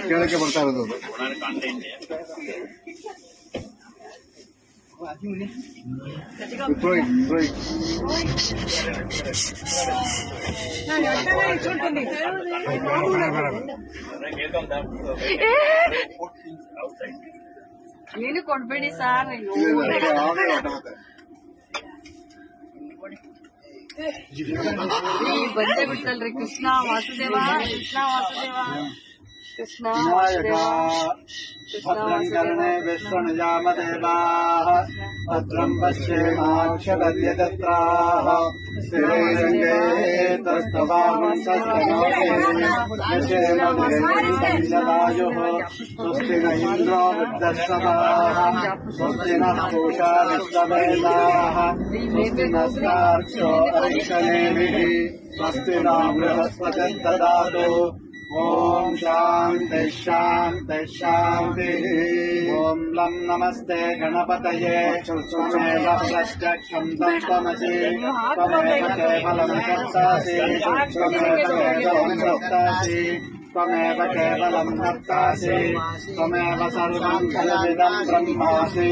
ಕೇಳಕ್ಕೆ ಬರ್ತಾ ಇರೋದು ನೀನು ಕೊಡ್ಬೇಡಿ ಸಾರ್. ಬಂದೇ ಬಿಟ್ಟಲ್ರಿ. ಕೃಷ್ಣ ವಾಸುದೇವ, ಕೃಷ್ಣ ವಾಸುದೇವ, ಕೃಷ್ಣ ವಾಸುದೇವ. ಭದ್ರಂಕರ್ಣೇ ವಿಷ್ಣುಜಾಮದೇವಾಃ ಭದ್ರಂ ಪಶ್ಯೇಮಾಕ್ಷರದ್ಯತತ್ರಾಃ ಸ್ಥಿರೈರಂಗೇ ತಸ್ತವಾಮಂಸಸ್ತನೋತಿರ್ಯಶೇಮದೇವಸಂಜದಾಯುಃ ಸ್ವಸ್ತಿ ನ ಇಂದ್ರೋ ವೃद्धಶ್ರವಾಃ ಸ್ವಸ್ತಿ ನಃ पूषा विश्ववेदाः स्वस्ति नस्तार्क्ष्यो अरिष्टनेमिः स्वस्ति नो बृहस्पतिर्ददातु ओम शांति शांति शांति। ओम लं नमस्ते गणपतये त्वमेव प्रत्यक्षं तत्त्वमसि त्वमेव केवलं कर्तासि त्वमेव केवलं कर्तासि त्वमेव सर्वं खलविदं ब्रह्मासि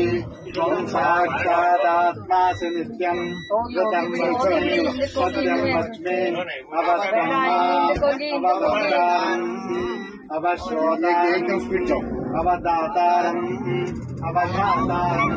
त्वं साक्षादात्मासि नित्यं ऋतं वच्मि सत्यं वच्मि अवश्यम् अवश्योदारम् अवदातारम् अवधातारम्